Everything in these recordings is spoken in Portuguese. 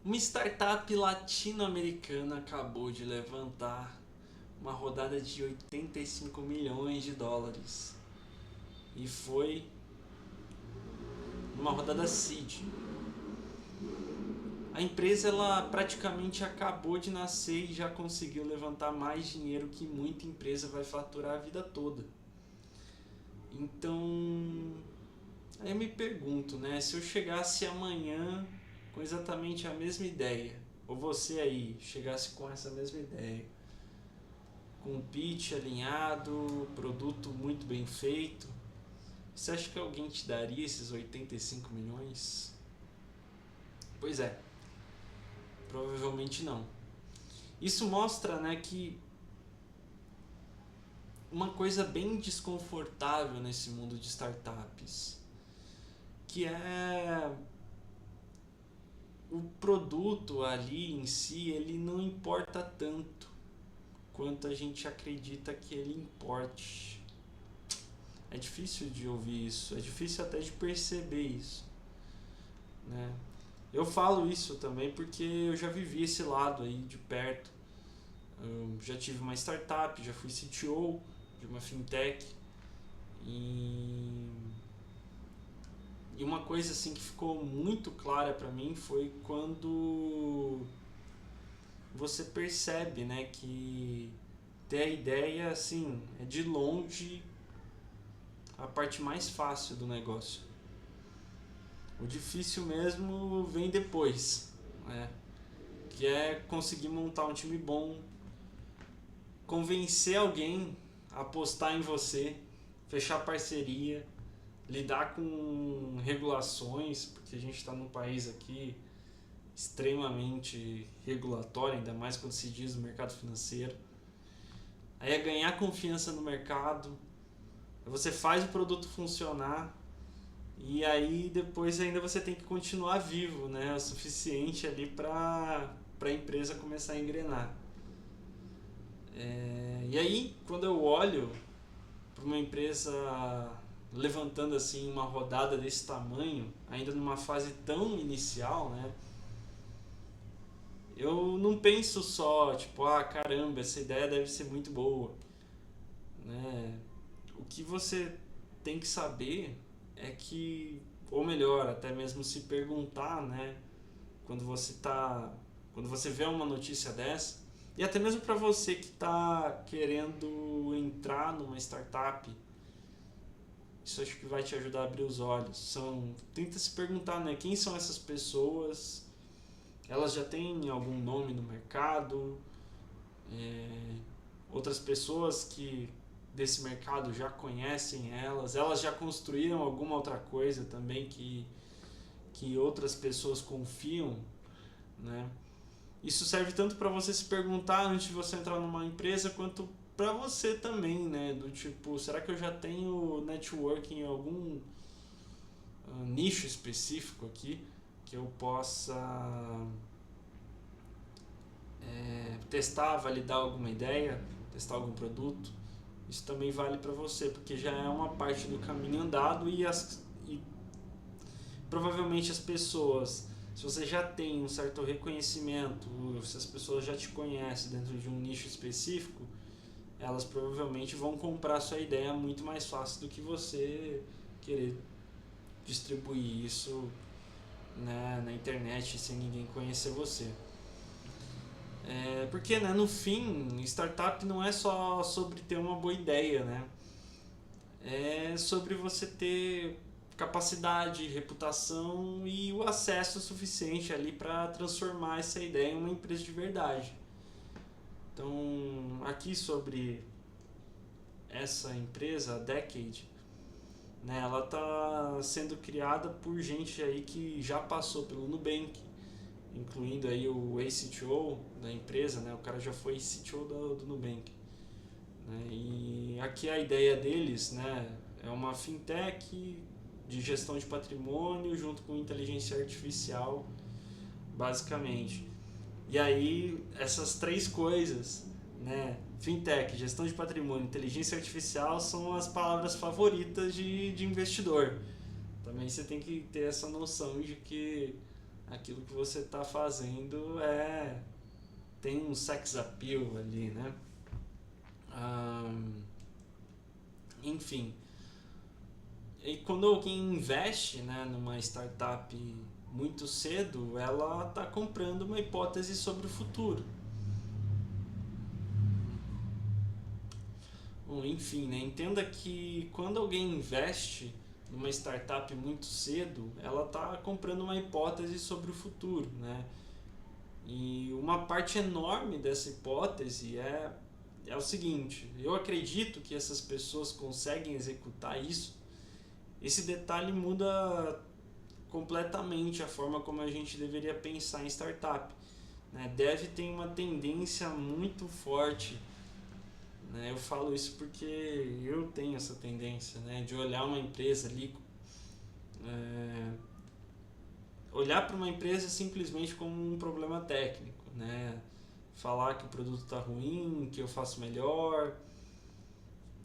Uma startup latino-americana acabou de levantar uma rodada de 85 milhões de dólares e foi uma rodada seed. A empresa ela praticamente acabou de nascer e já conseguiu levantar mais dinheiro que muita empresa vai faturar a vida toda. Então, aí eu me pergunto, né, se eu chegasse amanhã com exatamente a mesma ideia, ou você aí chegasse com essa mesma ideia, com um pitch alinhado, produto muito bem feito, você acha que alguém te daria esses 85 milhões? Pois é, provavelmente não. Isso mostra, né, que uma coisa bem desconfortável nesse mundo de startups, que é o produto ali em si, ele não importa tanto quanto a gente acredita que ele importe. É difícil de ouvir isso, é difícil até de perceber isso, né? Eu falo isso também porque eu já vivi esse lado aí de perto. Eu já tive uma startup, já fui CTO de uma fintech e uma coisa assim que ficou muito clara para mim foi quando você percebe, né, que ter a ideia assim é de longe a parte mais fácil do negócio. O difícil mesmo vem depois, né? Que é conseguir montar um time bom, convencer alguém a apostar em você, fechar parceria, lidar com regulações, porque a gente está num país aqui extremamente regulatório, ainda mais quando se diz no mercado financeiro. Aí é ganhar confiança no mercado, você faz o produto funcionar e aí depois ainda você tem que continuar vivo, né? O suficiente ali para a empresa começar a engrenar. E aí, quando eu olho para uma empresa levantando assim uma rodada desse tamanho, ainda numa fase tão inicial, né? Eu não penso só, tipo, ah, caramba, essa ideia deve ser muito boa, né? O que você tem que saber é que, ou melhor, até mesmo se perguntar, né, quando você tá, quando você vê uma notícia dessa, e até mesmo para você que está querendo entrar numa startup, isso acho que vai te ajudar a abrir os olhos. Tenta se perguntar, né, quem são essas pessoas? Elas já têm algum nome no mercado? É, outras pessoas que desse mercado já conhecem elas já construíram alguma outra coisa também que outras pessoas confiam, né? Isso serve tanto para você se perguntar antes de você entrar numa empresa, quanto para você também, né? Do tipo, será que eu já tenho networking em algum nicho específico aqui que eu possa testar, validar alguma ideia, testar algum produto? Isso também vale para você, porque já é uma parte do caminho andado e provavelmente as pessoas, se você já tem um certo reconhecimento, se as pessoas já te conhecem dentro de um nicho específico, elas provavelmente vão comprar a sua ideia muito mais fácil do que você querer distribuir isso, né, na internet sem ninguém conhecer você. Porque, né, no fim, startup não é só sobre ter uma boa ideia, né? É sobre você ter capacidade, reputação e o acesso suficiente ali para transformar essa ideia em uma empresa de verdade. Então, aqui sobre essa empresa, a Decade, né, ela está sendo criada por gente aí que já passou pelo Nubank, incluindo aí o ex-CTO da empresa, né, o cara já foi CTO do Nubank. Né, e aqui a ideia deles, né, é uma fintech de gestão de patrimônio junto com inteligência artificial, basicamente. E aí essas três coisas, né, fintech, gestão de patrimônio, inteligência artificial são as palavras favoritas de investidor. Também você tem que ter essa noção de que aquilo que você está fazendo tem um sex appeal ali, né? Enfim, e quando alguém investe, né, numa startup muito cedo, ela está comprando uma hipótese sobre o futuro. Bom, enfim, né, entenda que quando alguém investe numa startup muito cedo, ela está comprando uma hipótese sobre o futuro, né? E uma parte enorme dessa hipótese é o seguinte: eu acredito que essas pessoas conseguem executar isso. Esse detalhe muda completamente a forma como a gente deveria pensar em startup, né? Deve ter uma tendência muito forte, né? Eu falo isso porque eu tenho essa tendência, né, de olhar uma empresa ali, olhar para uma empresa simplesmente como um problema técnico, né? Falar que o produto está ruim, que eu faço melhor,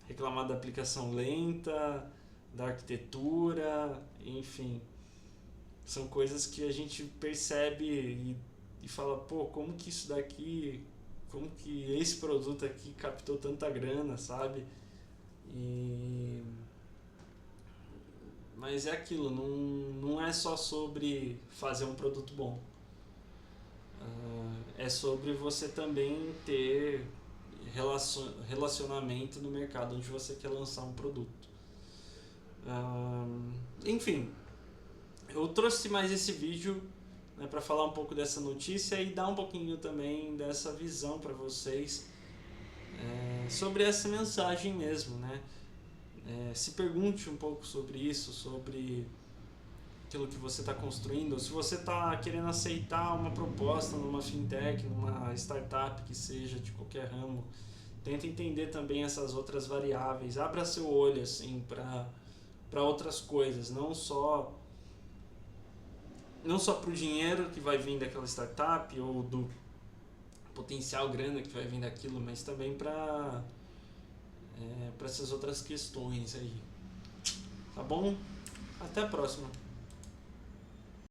reclamar da aplicação lenta, da arquitetura, enfim. São coisas que a gente percebe e fala, pô, como que isso daqui, como que esse produto aqui captou tanta grana, sabe? Mas é aquilo, não é só sobre fazer um produto bom. É sobre você também ter relacionamento no mercado onde você quer lançar um produto. Enfim, eu trouxe mais esse vídeo, né, para falar um pouco dessa notícia e dar um pouquinho também dessa visão para vocês, sobre essa mensagem mesmo, né? Se pergunte um pouco sobre isso, sobre aquilo que você está construindo. Se você está querendo aceitar uma proposta numa fintech, numa startup que seja de qualquer ramo, tenta entender também essas outras variáveis. Abra seu olho assim para outras coisas, não só para o dinheiro que vai vir daquela startup ou do potencial grana que vai vir daquilo, mas também para essas outras questões aí. Tá bom? Até a próxima.